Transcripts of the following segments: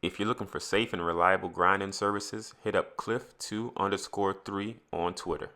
If you're looking for safe and reliable grinding services, hit up Cliff2_3 on Twitter.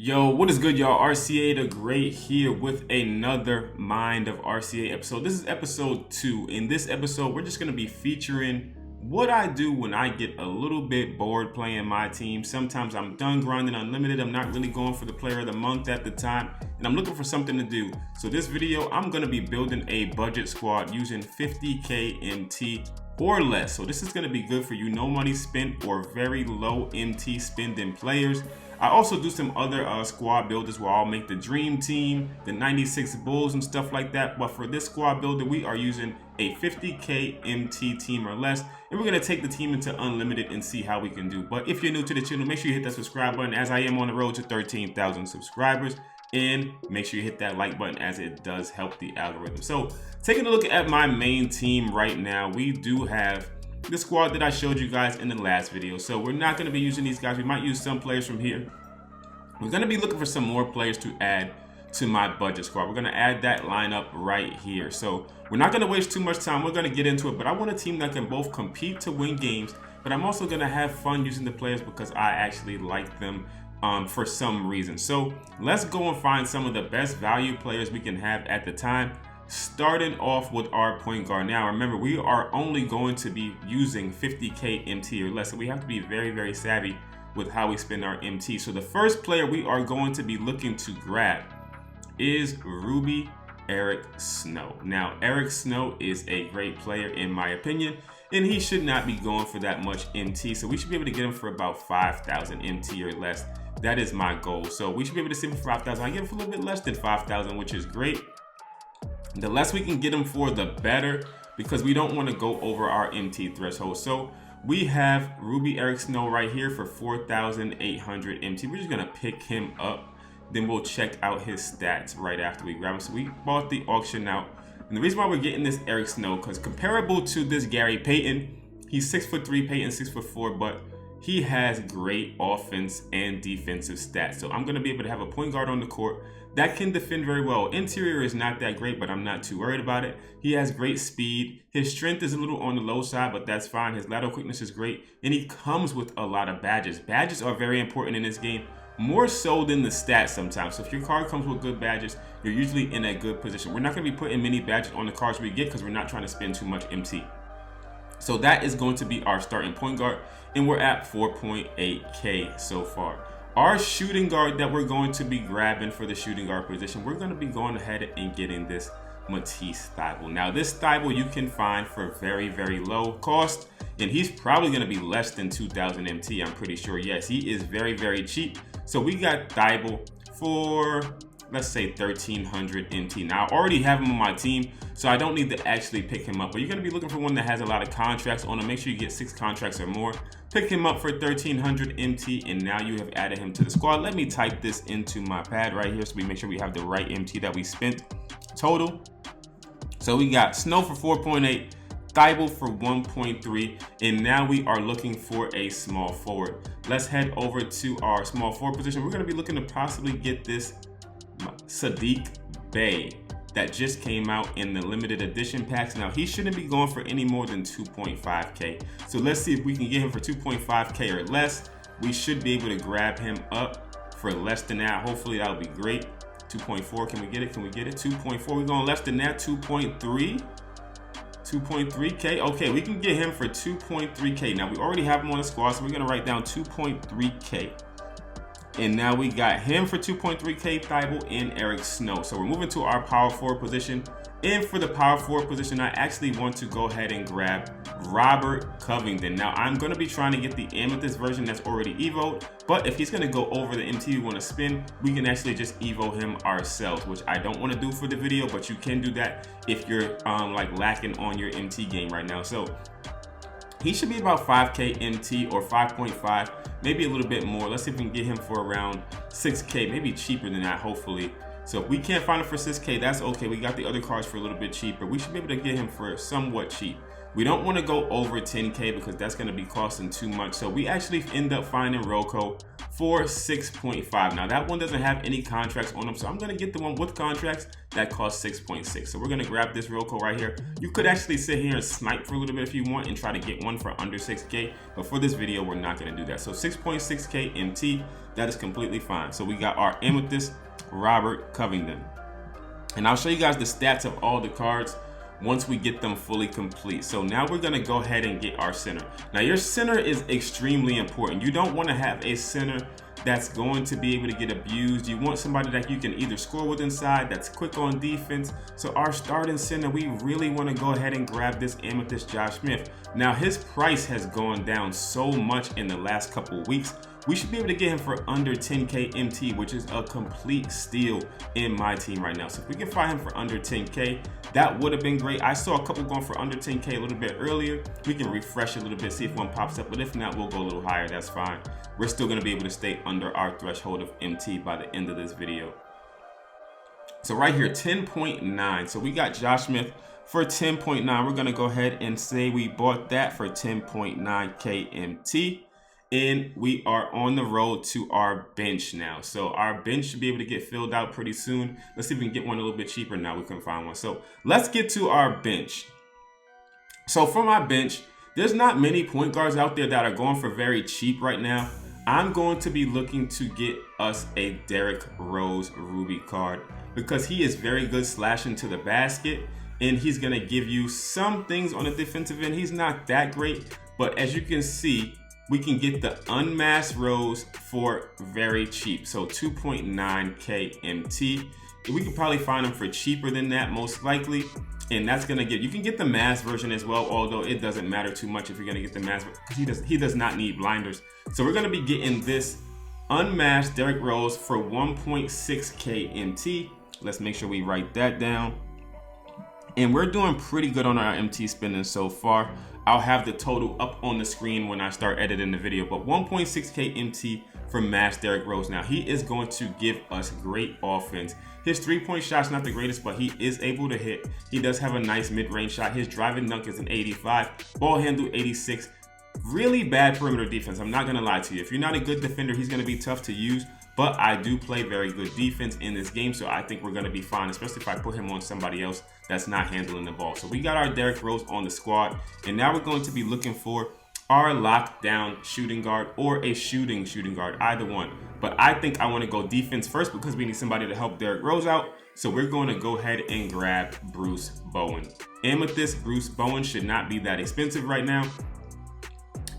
Yo, what is good, y'all? RCA the Great here with another Mind of RCA episode. This is episode 2. In this episode, we're just going to be featuring what I do when I get a little bit bored playing my team. Sometimes I'm done grinding unlimited. I'm not really going for the player of the month at the time, and I'm looking for something to do. So this video, I'm going to be building a budget squad using 50k MT or less. So this is going to be good for you no money spent or very low MT spending players. I also do some other squad builders where I'll make the dream team, the 96 Bulls and stuff like that. But for this squad builder, we are using a 50k MT team or less, and we're going to take the team into unlimited and see how we can do. But if you're new to the channel, make sure you hit that subscribe button, as I am on the road to 13,000 subscribers. And make sure you hit that like button, as it does help the algorithm. So taking a look at my main team right now, we do have the squad that I showed you guys in the last video. So we're not going to be using these guys. We might use some players from here. We're going to be looking for some more players to add to my budget squad. We're going to add that lineup right here. So we're not going to waste too much time. We're going to get into it, but I want a team that can both compete to win games, but I'm also going to have fun using the players because I actually like them for some reason. So let's go and find some of the best value players we can have at the time, starting off with our point guard. Now remember, we are only going to be using 50k MT or less, so we have to be very, very savvy with how we spend our MT. So the first player we are going to be looking to grab is Ruby Eric Snow. Now Eric Snow is a great player in my opinion, and he should not be going for that much MT, so we should be able to get him for about 5,000 MT or less. That is my goal. So we should be able to see him for 5,000. I get him for a little bit less than 5,000, which is great. The less we can get him for, the better, because we don't want to go over our MT threshold. So we have Ruby Eric Snow right here for 4,800 MT. We're just going to pick him up. Then we'll check out his stats right after we grab him. So we bought the auction out. And the reason why we're getting this Eric Snow, because comparable to this Gary Payton, he's 6'3", Payton 6'4", but he has great offense and defensive stats. So I'm going to be able to have a point guard on the court that can defend very well. Interior is not that great, but I'm not too worried about it. He has great speed. His strength is a little on the low side, but that's fine. His lateral quickness is great, and he comes with a lot of badges. Badges are very important in this game, more so than the stats sometimes. So if your card comes with good badges, you're usually in a good position. We're not going to be putting many badges on the cards we get because we're not trying to spend too much MT. So that is going to be our starting point guard, and we're at 4.8k so far. Our shooting guard that we're going to be grabbing for the shooting guard position, we're going to be going ahead and getting this Matisse Thybulle. Now this Thybulle you can find for very, very low cost, and he's probably going to be less than 2,000 MT, I'm pretty sure. Yes, he is very, very cheap. So we got Thybulle for, let's say, 1,300 MT. Now I already have him on my team, so I don't need to actually pick him up. But you're going to be looking for one that has a lot of contracts on him. Make sure you get 6 contracts or more. Pick him up for 1,300 MT, and now you have added him to the squad. Let me type this into my pad right here so we make sure we have the right MT that we spent total. So we got Snow for 4.8, Thybulle for 1.3, and now we are looking for a small forward. Let's head over to our small forward position. We're going to be looking to possibly get this Sadiq Bey that just came out in the limited edition packs. Now he shouldn't be going for any more than 2.5k. So let's see if we can get him for 2.5k or less. We should be able to grab him up for less than that. Hopefully that'll be great. 2.4, can we get it? Can we get it? 2.4, we're going less than that. 2.3, 2.3k. Okay, we can get him for 2.3k. Now we already have him on the squad, so we're gonna write down 2.3k. And now we got him for 2.3k, Thybulle and Eric Snow. So we're moving to our power forward position. And for the power forward position, I actually want to go ahead and grab Robert Covington. Now I'm going to be trying to get the Amethyst version that's already evoed, but if he's going to go over the MT we want to spin, we can actually just evo him ourselves, which I don't want to do for the video, but you can do that if you're like lacking on your MT game right now. So he should be about 5k MT or 5.5, maybe a little bit more. Let's see if we can get him for around 6k, maybe cheaper than that, hopefully. So if we can't find him for 6k, that's okay. We got the other cards for a little bit cheaper. We should be able to get him for somewhat cheap. We don't want to go over 10K because that's going to be costing too much. So we actually end up finding Roko for 6.5. Now that one doesn't have any contracts on them, so I'm going to get the one with contracts that costs 6.6. So we're going to grab this Roko right here. You could actually sit here and snipe for a little bit if you want and try to get one for under 6K, but for this video we're not going to do that. So 6.6K MT, that is completely fine. So we got our Amethyst Robert Covington, and I'll show you guys the stats of all the cards once we get them fully complete. So now we're gonna go ahead and get our center. Now your center is extremely important. You don't want to have a center that's going to be able to get abused. You want somebody that you can either score with inside, that's quick on defense. So our starting center, we really want to go ahead and grab this Amethyst Josh Smith. Now his price has gone down so much in the last couple of weeks. We should be able to get him for under 10K MT, which is a complete steal in my team right now. So if we can find him for under 10K, that would have been great. I saw a couple going for under 10K a little bit earlier. We can refresh a little bit, see if one pops up, but if not, we'll go a little higher. That's fine. We're still going to be able to stay under our threshold of MT by the end of this video. So right here, 10.9. So we got Josh Smith for 10.9. We're going to go ahead and say we bought that for 10.9K MT. And we are on the road to our bench now. So our bench should be able to get filled out pretty soon. Let's see if we can get one a little bit cheaper. Now we can find one. So let's get to our bench. So for my bench, there's not many point guards out there that are going for very cheap right now. I'm going to be looking to get us a Derrick Rose Ruby card because he is very good slashing to the basket, and he's going to give you some things on the defensive end. He's not that great, but as you can see, we can get the unmasked Rose for very cheap. So 2.9K MT. We could probably find them for cheaper than that, most likely. And that's gonna get, you can get the masked version as well, although it doesn't matter too much if you're gonna get the masked, because he does not need blinders. So we're gonna be getting this unmasked Derrick Rose for 1.6K MT. Let's make sure we write that down. And we're doing pretty good on our MT spending so far. I'll have the total up on the screen when I start editing the video, but 1.6K MT for masked Derrick Rose. Now he is going to give us great offense. His 3-point shot's not the greatest, but he is able to hit. He does have a nice mid-range shot. His driving dunk is an 85, ball handle 86. Really bad perimeter defense. I'm not gonna lie to you. If you're not a good defender, he's gonna be tough to use. But I do play very good defense in this game, so I think we're going to be fine, especially if I put him on somebody else that's not handling the ball. So we got our Derrick Rose on the squad, and now we're going to be looking for our lockdown shooting guard or a shooting guard, either one. But I think I want to go defense first because we need somebody to help Derrick Rose out. So we're going to go ahead and grab Bruce Bowen. Amethyst Bruce Bowen should not be that expensive right now,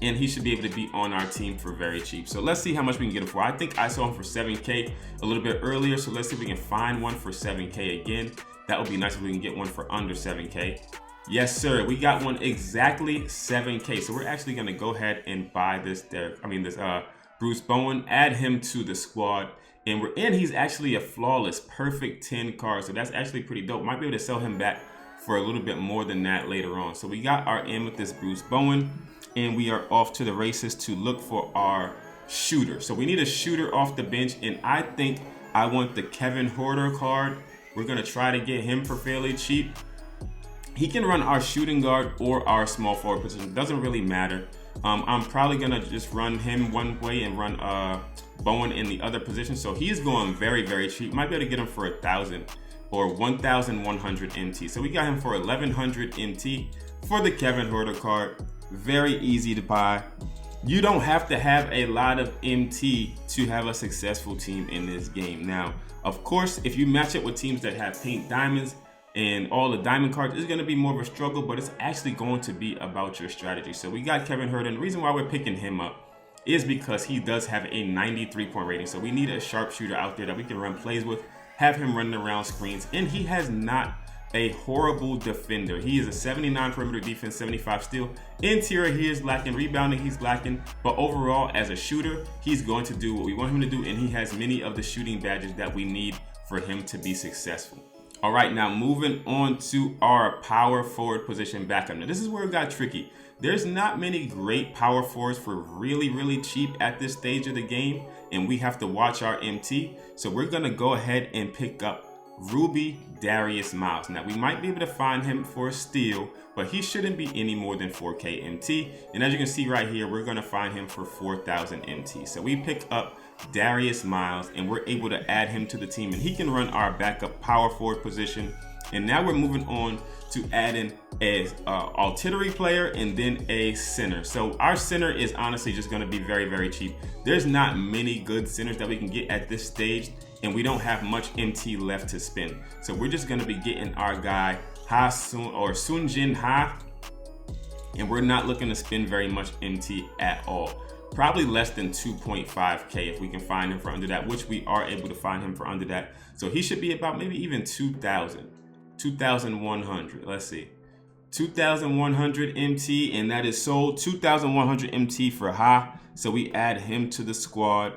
and he should be able to be on our team for very cheap. So let's see how much we can get him for. I think I saw him for 7K a little bit earlier. So let's see if we can find one for 7K again. That would be nice if we can get one for under 7K. Yes, sir. We got one exactly 7K. So we're actually going to go ahead and buy this Bruce Bowen, add him to the squad. And he's actually a flawless, perfect 10 card. So that's actually pretty dope. Might be able to sell him back for a little bit more than that later on. So we got our Amethyst Bruce Bowen. And we are off to the races to look for our shooter. So we need a shooter off the bench, and I think I want the Kevin Huerter card. We're gonna try to get him for fairly cheap. He can run our shooting guard or our small forward position. Doesn't really matter. I'm probably gonna just run him one way and run Bowen in the other position. So he's going very, very cheap. Might be able to get him for 1,000 or 1,100 MT. So we got him for 1,100 MT for the Kevin Huerter card. Very easy to buy. You don't have to have a lot of MT to have a successful team in this game. Now, of course, if you match it with teams that have pink diamonds and all the diamond cards, it's going to be more of a struggle, but it's actually going to be about your strategy. So we got Kevin Huerter, and the reason why we're picking him up is because he does have a 93-point rating. So we need a sharpshooter out there that we can run plays with, have him running around screens, and he has not a horrible defender. He is a 79 perimeter defense, 75 steal. Interior, he is lacking. Rebounding, he's lacking. But overall, as a shooter, he's going to do what we want him to do, and he has many of the shooting badges that we need for him to be successful. All right, now moving on to our power forward position backup. Now, this is where it got tricky. There's not many great power forwards for really, really cheap at this stage of the game, and we have to watch our MT. So we're going to go ahead and pick up Ruby Darius Miles. Now, we might be able to find him for a steal, but he shouldn't be any more than 4K MT. And as you can see right here, we're going to find him for 4,000 MT. So we pick up Darius Miles and we're able to add him to the team, and he can run our backup power forward position. And now we're moving on to adding a artillery player and then a center. So our center is honestly just going to be very, very cheap. There's not many good centers that we can get at this stage, and we don't have much MT left to spend. So we're just going to be getting our guy Sun Jin Ha, and we're not looking to spend very much MT at all. Probably less than 2.5K if we can find him for under that, which we are able to find him for under that. So he should be about maybe even 2,100. Let's see. 2,100 MT, and that is sold. 2,100 MT for Ha. So we add him to the squad.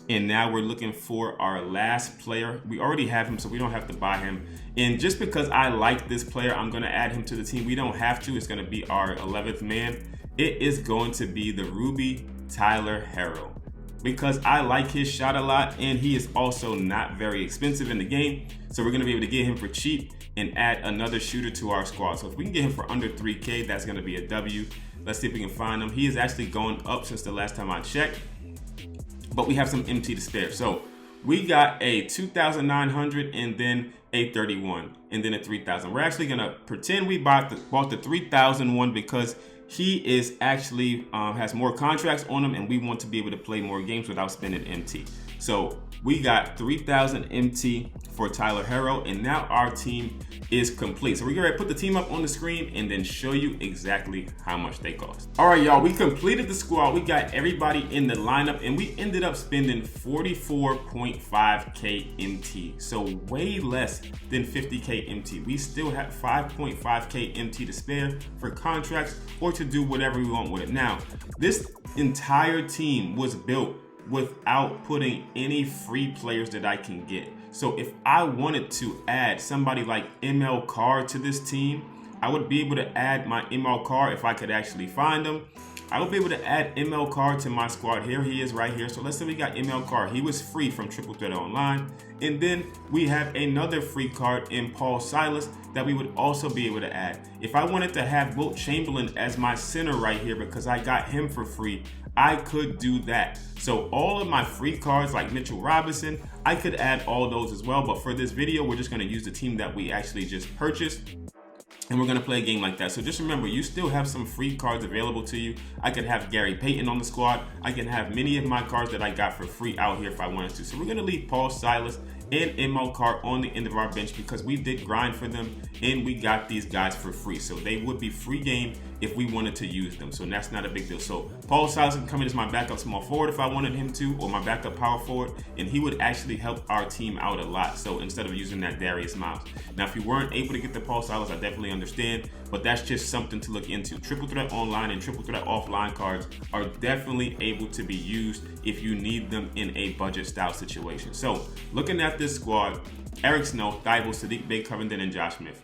And now we're looking for our last player. We already have him, so we don't have to buy him. And just because I like this player, I'm going to add him to the team. We don't have to. It's going to be our 11th man. It is going to be the Ruby Tyler Herro, because I like his shot a lot, and he is also not very expensive in the game. So we're going to be able to get him for cheap and add another shooter to our squad. So if we can get him for under 3K, that's going to be a W. Let's see if we can find him. He is actually going up since the last time I checked, but we have some MT to spare. So we got a 2,900 and then a 31 and then a 3,000. We're actually going to pretend we bought the 3,000 one because he is actually has more contracts on him, and we want to be able to play more games without spending MT. So we got 3,000 MT for Tyler Herro, and now our team is complete. So we're gonna put the team up on the screen and then show you exactly how much they cost. All right, y'all, we completed the squad. We got everybody in the lineup, and we ended up spending 44.5K MT. So way less than 50K MT. We still have 5.5K MT to spare for contracts or to do whatever we want with it. Now, this entire team was built without putting any free players that I can get. So if I wanted to add somebody like ML Carr to this team, I would be able to add my ML Carr if I could actually find him. I would be able to add ML Carr to my squad. Here he is right here. So let's say we got ML Carr. He was free from Triple Threat Online. And then we have another free card in Paul Silas that we would also be able to add. If I wanted to have Wilt Chamberlain as my center right here because I got him for free, I could do that. So all of my free cards like Mitchell Robinson, I could add all those as well. But for this video, we're just going to use the team that we actually just purchased, and we're going to play a game like that. So just remember, you still have some free cards available to you. I could have Gary Payton on the squad. I can have many of my cards that I got for free out here if I wanted to. So we're going to leave Paul Silas and ML Carr on the end of our bench because we did grind for them and we got these guys for free. So they would be free game if we wanted to use them. So that's not a big deal. So Paul Silas can come in as my backup small forward if I wanted him to, or my backup power forward, and he would actually help our team out a lot. So instead of using that Darius Miles. Now, if you weren't able to get the Paul Silas, I definitely understand, but that's just something to look into. Triple Threat Online and Triple Threat Offline cards are definitely able to be used if you need them in a budget style situation. So looking at this squad, Eric Snow, Thibault, Sadiq Bey, Covington, and Josh Smith.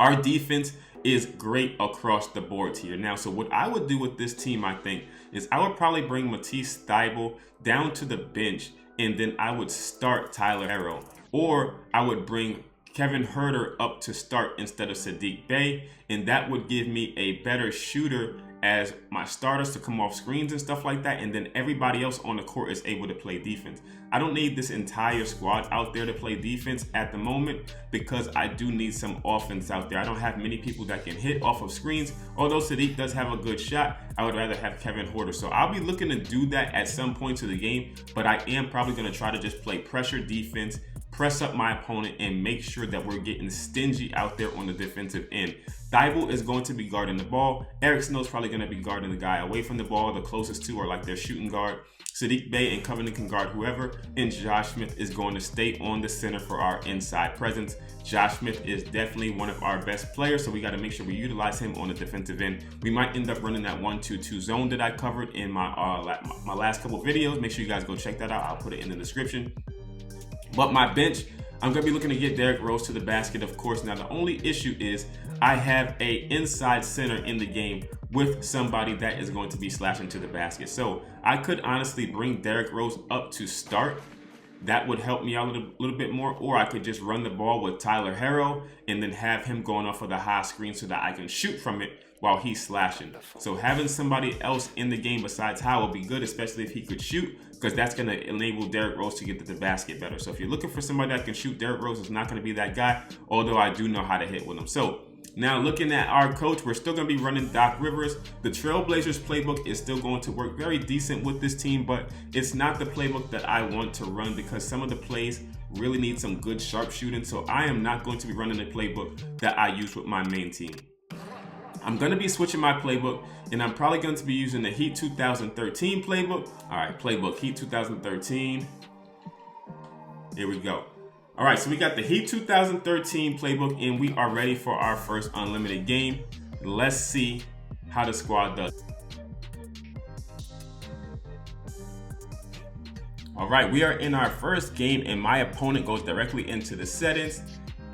Our defense is great across the board here. Now, so what I would do with this team, I think, is I would probably bring Matisse Thybulle down to the bench, and then I would start Tyler Herro. Or I would bring Kevin Huerter up to start instead of Sadiq Bey, and that would give me a better shooter as my starters to come off screens and stuff like that, and then everybody else on the court is able to play defense. I don't need this entire squad out there to play defense at the moment because I do need some offense out there. I don't have many people that can hit off of screens. Although Sadiq does have a good shot, I would rather have Kevin Huerter. So I'll be looking to do that at some point to the game, but I am probably going to try to just play pressure defense, press up my opponent, and make sure that we're getting stingy out there on the defensive end. Thybulle is going to be guarding the ball. Eric Snow's probably going to be guarding the guy away from the ball. The closest two are like their shooting guard. Sadiq Bey and Covington can guard whoever, and Josh Smith is going to stay on the center for our inside presence. Josh Smith is definitely one of our best players, so we got to make sure we utilize him on the defensive end. We might end up running that 1-2-2 zone that I covered in my last couple videos. Make sure you guys go check that out. I'll put it in the description. But my bench, I'm going to be looking to get Derrick Rose to the basket, of course. Now, the only issue is I have a inside center in the game with somebody that is going to be slashing to the basket. So I could honestly bring Derrick Rose up to start, That would help me out a little bit more. Or I could just run the ball with Tyler Harrow and then have him going off of the high screen so that I can shoot from it while he's slashing. So having somebody else in the game besides Howe would be good, especially if he could shoot, because that's going to enable Derrick Rose to get to the basket better. So if you're looking for somebody that can shoot, Derrick Rose is not going to be that guy, although I do know how to hit with him. So now looking at our coach, we're still going to be running Doc Rivers. The Trailblazers playbook is still going to work very decent with this team, but it's not the playbook that I want to run because some of the plays really need some good sharpshooting. So I am not going to be running the playbook that I use with my main team. I'm going to be switching my playbook, and I'm probably going to be using the Heat 2013 playbook. All right, playbook, Heat 2013. Here we go. All right, so we got the Heat 2013 playbook, and we are ready for our first unlimited game. Let's see how the squad does. All right, we are in our first game, and my opponent goes directly into the settings.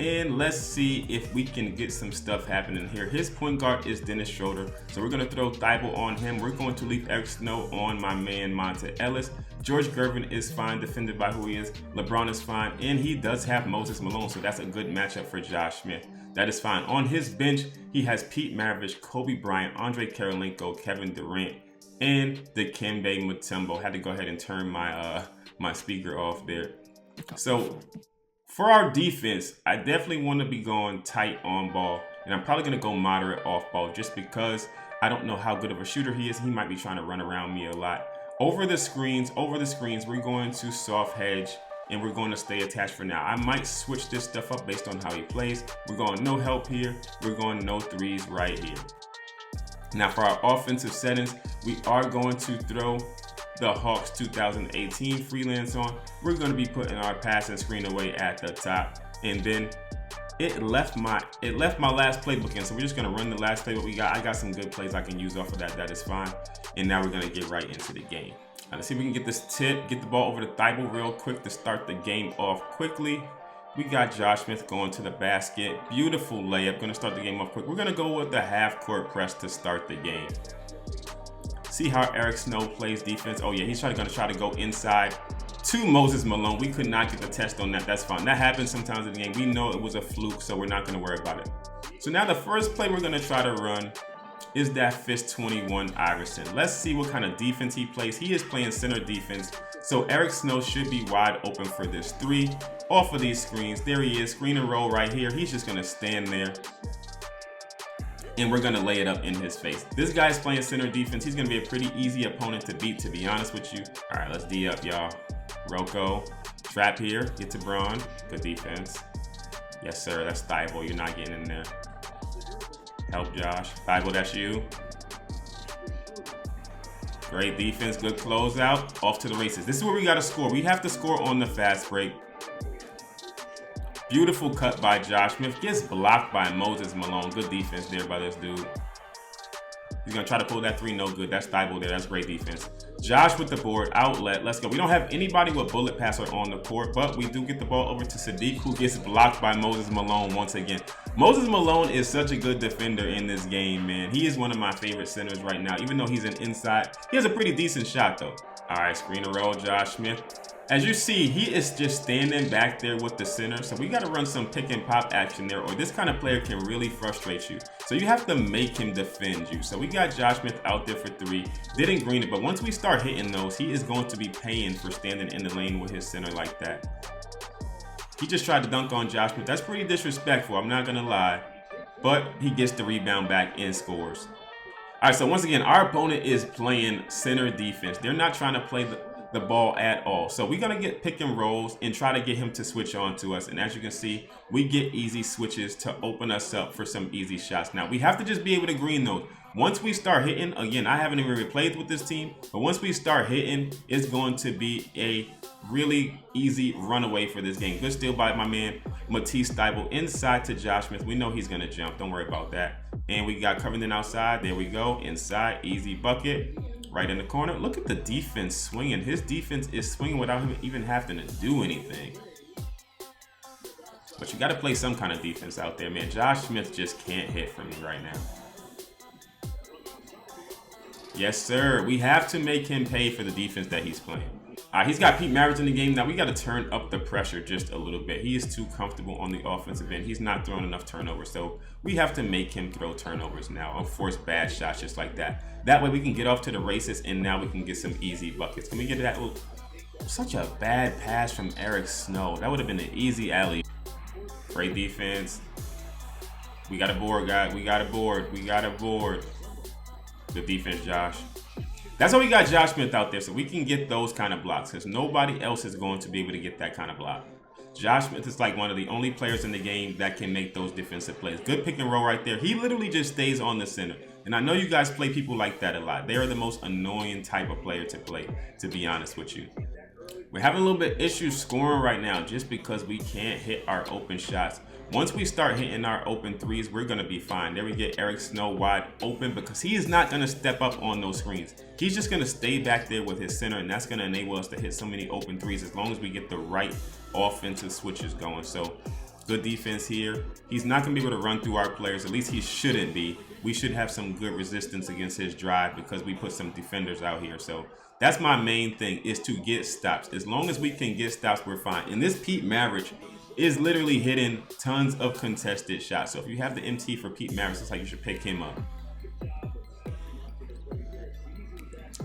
And let's see if we can get some stuff happening here. His point guard is Dennis Schroeder. So we're going to throw Thibault on him. We're going to leave Eric Snow on my man, Monta Ellis. George Gervin is fine, defended by who he is. LeBron is fine. And he does have Moses Malone, so that's a good matchup for Josh Smith. That is fine. On his bench, he has Pete Maravich, Kobe Bryant, Andre Karolinko, Kevin Durant, and Dikembe Mutombo. Had to go ahead and turn my my speaker off there. So for our defense, I definitely want to be going tight on ball, and I'm probably going to go moderate off ball just because I don't know how good of a shooter he is. He might be trying to run around me a lot. Over the screens, we're going to soft hedge, and we're going to stay attached for now. I might switch this stuff up based on how he plays. We're going no help here. We're going no threes right here. Now for our offensive settings, we are going to throw the Hawks 2018 freelance on. We're going to be putting our pass and screen away at the top, and then it left my last playbook in, so we're just going to run the last playbook we got. I got some good plays I can use off of that. That is fine. And now we're going to get right into the game. Let's see if we can get this tip, get the ball over to Thibault real quick to start the game off quickly. We got Josh Smith going to the basket. Beautiful layup. Going to start the game off quick. We're going to go with the half court press to start the game. See how Eric Snow plays defense. Oh yeah, he's going to try to go inside to Moses Malone. We could not get the test on that. That's fine. That happens sometimes in the game. We know it was a fluke, so we're not going to worry about it. So now the first play we're going to try to run is that Fist 21 Iverson. Let's see what kind of defense he plays. He is playing center defense, so Eric Snow should be wide open for this three off of these screens. There he is, screen and roll right here. He's just going to stand there, and we're going to lay it up in his face. This guy's playing center defense. He's going to be a pretty easy opponent to beat, to be honest with you. All right, let's D up, y'all. Rocco, trap here, get to Braun. Good defense. Yes, sir, that's Thibault. You're not getting in there. Help, Josh. Thibault, that's you. Great defense, good closeout. Off to the races. This is where we got to score. We have to score on the fast break. Beautiful cut by Josh Smith. Gets blocked by Moses Malone. Good defense there by this dude. He's going to try to pull that three. No good. That's Thibault there. That's great defense. Josh with the board. Outlet. Let's go. We don't have anybody with bullet passer on the court, but we do get the ball over to Sadiq, who gets blocked by Moses Malone once again. Moses Malone is such a good defender in this game, man. He is one of my favorite centers right now, even though he's an inside. He has a pretty decent shot, though. All right, screen and roll, Josh Smith. As you see, he is just standing back there with the center. So we got to run some pick and pop action there, or this kind of player can really frustrate you. So you have to make him defend you. So we got Josh Smith out there for three. Didn't green it, but once we start hitting those, he is going to be paying for standing in the lane with his center like that. He just tried to dunk on Josh Smith. That's pretty disrespectful, I'm not going to lie. But he gets the rebound back and scores. All right, so once again, our opponent is playing center defense. They're not trying to play the ball at all. So we're going to get pick and rolls and try to get him to switch on to us. And as you can see, we get easy switches to open us up for some easy shots. Now, we have to just be able to green those. Once we start hitting, again, I haven't even really played with this team, but once we start hitting, it's going to be a really easy runaway for this game. Good steal by my man, Matisse Thybulle, inside to Josh Smith. We know he's going to jump. Don't worry about that. And we got Covington outside. There we go. Inside, easy bucket. Right in the corner. Look at the defense swinging. His defense is swinging without him even having to do anything. But you got to play some kind of defense out there, man. Josh Smith just can't hit for me right now. Yes, sir. We have to make him pay for the defense that he's playing. He's got Pete Maravich in the game. Now we got to turn up the pressure just a little bit. He is too comfortable on the offensive end. He's not throwing enough turnovers. So we have to make him throw turnovers now and force bad shots just like that. That way we can get off to the races, and now we can get some easy buckets. Can we get that? Oh, such a bad pass from Eric Snow. That would have been an easy alley. Great defense. We got a board, guy. We got a board. We got a board. Good defense, Josh. That's why we got Josh Smith out there, so we can get those kind of blocks, because nobody else is going to be able to get that kind of block. Josh Smith is like one of the only players in the game that can make those defensive plays. Good pick and roll right there. He literally just stays on the center. And I know you guys play people like that a lot. They are the most annoying type of player to play, to be honest with you. We're having a little bit of issues scoring right now just because we can't hit our open shots. Once we start hitting our open threes, we're going to be fine. There we get Eric Snow wide open because he is not going to step up on those screens. He's just going to stay back there with his center, and that's going to enable us to hit so many open threes as long as we get the right offensive switches going. So good defense here. He's not going to be able to run through our players. At least he shouldn't be. We should have some good resistance against his drive because we put some defenders out here. So that's my main thing, is to get stops. As long as we can get stops, we're fine. And this Pete Maravich is literally hitting tons of contested shots. So if you have the MT for Pete Maravich, it's like you should pick him up.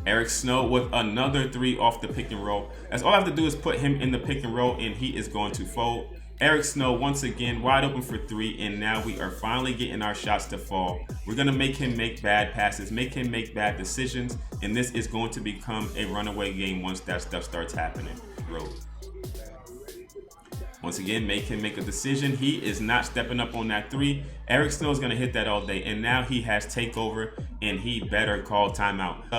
Eric Snow with another three off the pick and roll. As all I have to do is put him in the pick and roll, and he is going to fold. Eric Snow once again wide open for three, and now we are finally getting our shots to fall. We're going to make him make bad passes, make him make bad decisions, and this is going to become a runaway game once that stuff starts happening. Road. Once again, make him make a decision. He is not stepping up on that three. Eric Snow is going to hit that all day, and now he has takeover, and he better call timeout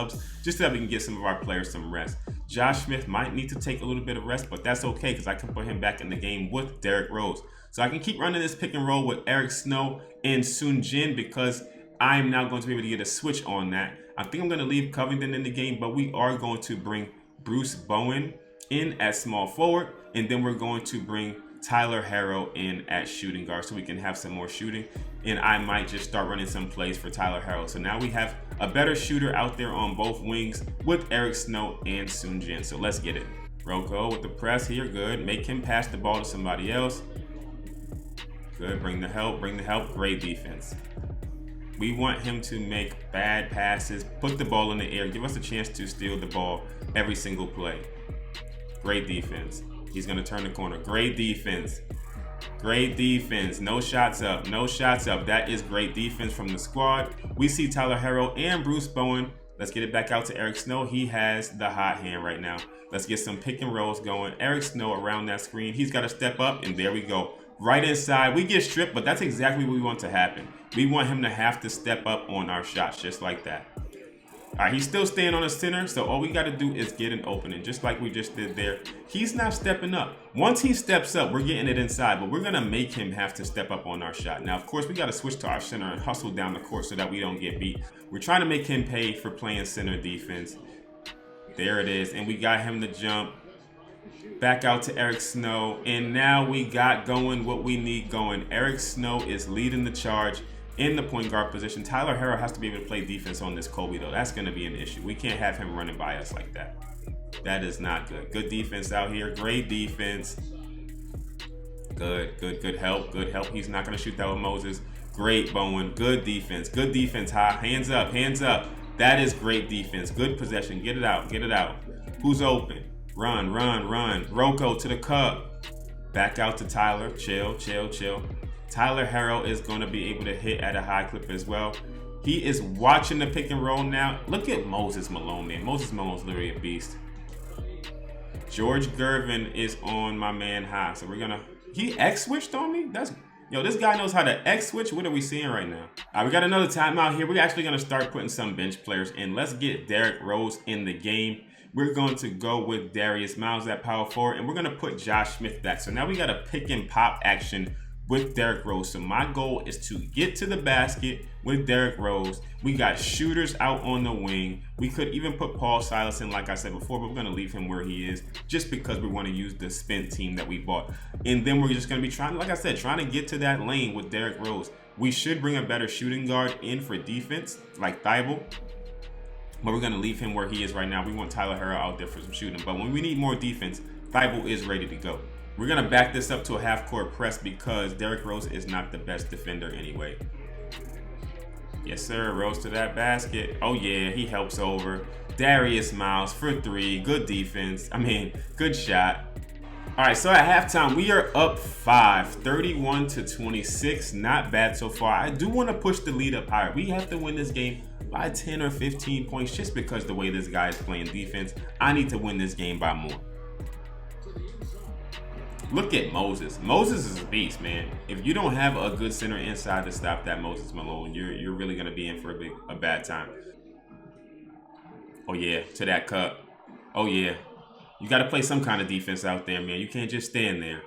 just so that we can get some of our players some rest. Josh Smith might need to take a little bit of rest, but that's okay because I can put him back in the game with Derrick Rose. So I can keep running this pick and roll with Eric Snow and Sun Jin because I'm now going to be able to get a switch on that. I think I'm going to leave Covington in the game, but we are going to bring Bruce Bowen in at small forward, and then we're going to bring Tyler Harrow in at shooting guard so we can have some more shooting. And I might just start running some plays for Tyler Harrow. So now we have a better shooter out there on both wings with Eric Snow and Sun Jin. So let's get it. Rocco with the press here. Good. Make him pass the ball to somebody else. Good. Bring the help. Bring the help. Great defense. We want him to make bad passes, put the ball in the air, give us a chance to steal the ball every single play. Great defense. He's going to turn the corner. Great defense. Great defense. No shots up. No shots up. That is great defense from the squad. We see Tyler Harrow and Bruce Bowen. Let's get it back out to Eric Snow. He has the hot hand right now. Let's get some pick and rolls going. Eric Snow around that screen. He's got to step up, and there we go. Right inside. We get stripped, but that's exactly what we want to happen. We want him to have to step up on our shots just like that. All right, he's still staying on the center, so all we got to do is get an opening, just like we just did there. He's not stepping up. Once he steps up, we're getting it inside, but we're going to make him have to step up on our shot. Now, of course, we got to switch to our center and hustle down the court so that we don't get beat. We're trying to make him pay for playing center defense. There it is, and we got him to jump. Back out to Eric Snow, and now we got going what we need going. Eric Snow is leading the charge in the point guard position. Tyler Harrow has to be able to play defense on this Kobe, though. That's going to be an issue. We can't have him running by us like that. That is not good. Good defense out here. Great defense. Good help. Good help. He's not going to shoot that with Moses. Great, Bowen. Good defense. Good defense, high. Hands up. Hands up. That is great defense. Good possession. Get it out. Get it out. Who's open? Run. Rocco to the cup. Back out to Tyler. Chill. Tyler Harrow is going to be able to hit at a high clip as well. He is watching the pick and roll now. Look at Moses Malone, man. Moses Malone's literally a beast. George Gervin is on my man high. So we're going to... He X-switched on me? Yo, this guy knows how to X-switch. What are we seeing right now? All right, we got another timeout here. We're actually going to start putting some bench players in. Let's get Derrick Rose in the game. We're going to go with Darius Miles at power forward, and we're going to put Josh Smith back. So now we got a pick and pop action with Derrick Rose. So my goal is to get to the basket with Derrick Rose. We got shooters out on the wing. We could even put Paul Silas in, like I said before, but we're going to leave him where he is just because we want to use the spent team that we bought. And then we're just going to be trying, like I said, trying to get to that lane with Derrick Rose. We should bring a better shooting guard in for defense, like Thibault. But we're going to leave him where he is right now. We want Tyler Herro out there for some shooting. But when we need more defense, Thibault is ready to go. We're going to back this up to a half-court press because Derrick Rose is not the best defender anyway. Yes, sir. Rose to that basket. Oh, yeah. He helps over. Darius Miles for 3. Good defense. Good shot. All right, so at halftime, we are up 5, 31-26. Not bad so far. I do want to push the lead up higher. We have to win this game by 10 or 15 points just because the way this guy is playing defense. I need to win this game by more. Look at Moses. Moses is a beast, man. If you don't have a good center inside to stop that Moses Malone, you're really going to be in for a bad time. Oh, yeah, to that cut. Oh, yeah. You got to play some kind of defense out there, man. You can't just stand there.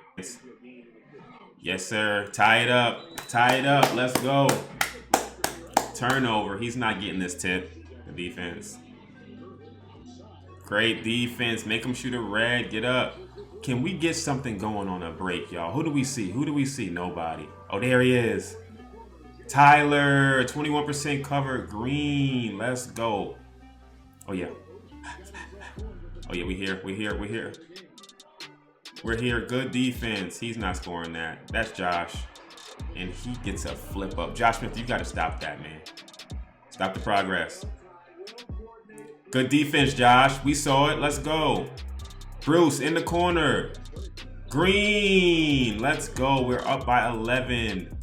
Yes, sir. Tie it up. Tie it up. Let's go. Turnover. He's not getting this tip. The defense. Great defense. Make him shoot a red. Get up. Can we get something going on a break, y'all? Who do we see? Who do we see? Nobody. Oh, there he is. Tyler. 21% cover. Green. Let's go. Oh, yeah. Oh, yeah, we're here. We're here. Good defense. He's not scoring that. That's Josh. And he gets a flip up. Josh Smith, you got to stop that, man. Stop the progress. Good defense, Josh. We saw it. Let's go. Bruce in the corner. Green. Let's go. We're up by 11.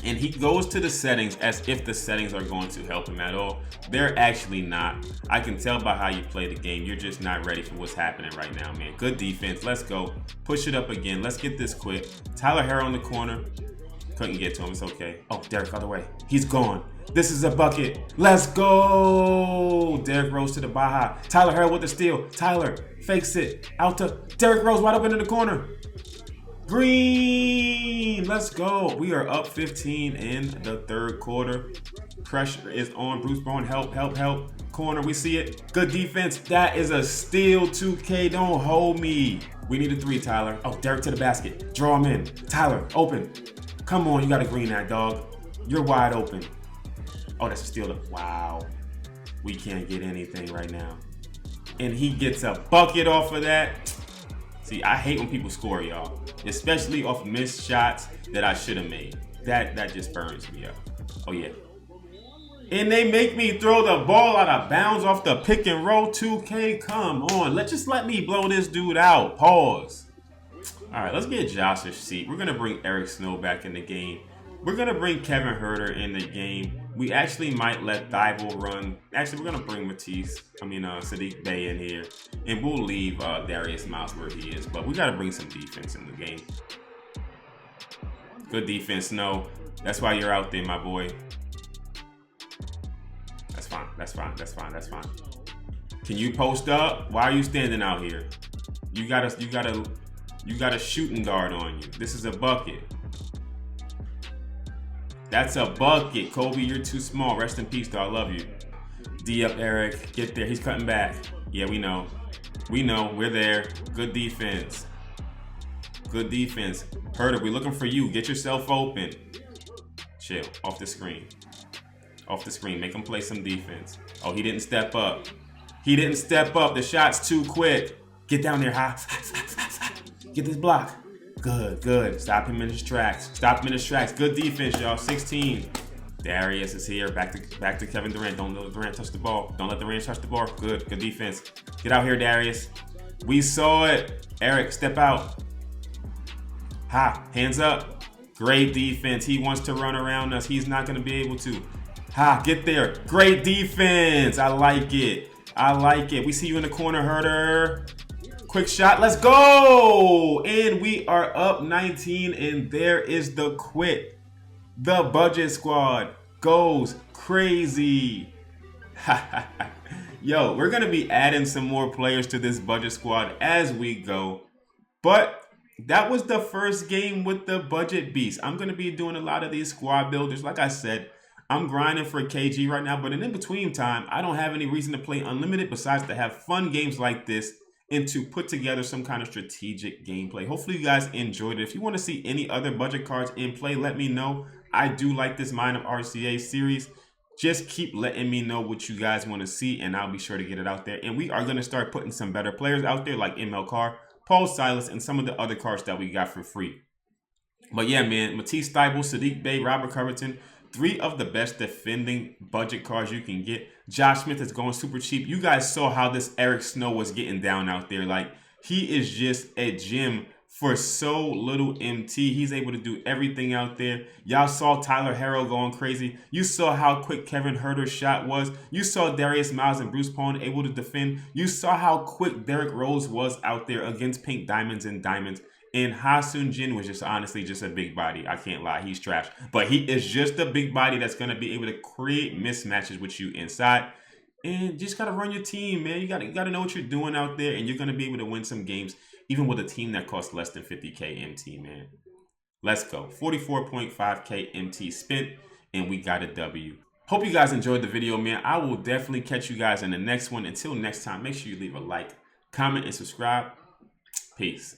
And he goes to the settings as if the settings are going to help him at all. They're actually not. I can tell by how you play the game. You're just not ready for what's happening right now, man. Good defense. Let's go. Push it up again. Let's get this quick. Tyler Herro in the corner. Couldn't get to him. It's okay. Oh, Derrick other way. He's gone. This is a bucket. Let's go. Derrick Rose to the Baja. Tyler Herro with the steal. Tyler fakes it. Out to Derrick Rose wide open in the corner. Green. Let's go. We are up 15 in the third quarter. Pressure is on. Bruce Bowen. Help. Corner. We see it. Good defense. That is a steal. 2K. Don't hold me. We need a 3, Tyler. Oh, Derrick to the basket. Draw him in. Tyler, open. Come on. You got to green that, dog. You're wide open. Oh, that's a steal. Wow. We can't get anything right now. And he gets a bucket off of that. See, I hate when people score, y'all. Especially off missed shots that I should have made. That just burns me up. Oh, yeah. And they make me throw the ball out of bounds off the pick and roll. 2K, come on. Just let me blow this dude out. Pause. All right, let's get Josh's seat. We're going to bring Eric Snow back in the game. We're going to bring Kevin Huerter in the game. We actually might let Thibault run. Actually, we're going to bring Sadiq Bey in here. And we'll leave Darius Miles where he is. But we got to bring some defense in the game. Good defense, Snow. That's why you're out there, my boy. That's fine. Can you post up? Why are you standing out here? You got a shooting guard on you. This is a bucket. That's a bucket. Kobe, you're too small. Rest in peace, though. I love you. D up, Eric. Get there. He's cutting back. Yeah, we know. We're there. Good defense. Huerter, we're looking for you. Get yourself open. Chill. Off the screen. Make him play some defense. Oh, he didn't step up. The shot's too quick. Get down there, huh? Get this block. Good. Stop him in his tracks. Good defense, y'all. 16. Darius is here. Back to Kevin Durant. Don't let Durant touch the ball. Good defense. Get out here, Darius. We saw it. Eric, step out. Hands up. Great defense. He wants to run around us. He's not going to be able to. Get there. Great defense. I like it. We see you in the corner, Huerter. Quick shot. Let's go. And we are up 19. And there is the quit. The budget squad goes crazy. Yo, we're going to be adding some more players to this budget squad as we go. But that was the first game with the budget beast. I'm going to be doing a lot of these squad builders. Like I said, I'm grinding for KG right now, but in between time, I don't have any reason to play unlimited besides to have fun games like this and to put together some kind of strategic gameplay. Hopefully you guys enjoyed it. If you want to see any other budget cards in play, let me know. I do like this Mind of RCA series. Just keep letting me know what you guys want to see, and I'll be sure to get it out there. And we are going to start putting some better players out there like ML Carr, Paul Silas, and some of the other cards that we got for free. But yeah, man, Matisse Thybulle, Sadiq Bey, Robert Covington, 3 of the best defending budget cards you can get. Josh Smith is going super cheap. You guys saw how this Eric Snow was getting down out there. Like, he is just a gem for so little MT. He's able to do everything out there. Y'all saw Tyler Harrell going crazy. You saw how quick Kevin Huerter's shot was. You saw Darius Miles and Bruce Bowen able to defend. You saw how quick Derrick Rose was out there against Pink Diamonds and Diamonds. And Ha-Seong Jin was just honestly just a big body. I can't lie. He's trash. But he is just a big body that's going to be able to create mismatches with you inside. And just got to run your team, man. You got to know what you're doing out there. And you're going to be able to win some games, even with a team that costs less than 50K MT, man. Let's go. 44.5K MT spent. And we got a W. Hope you guys enjoyed the video, man. I will definitely catch you guys in the next one. Until next time, make sure you leave a like, comment, and subscribe. Peace.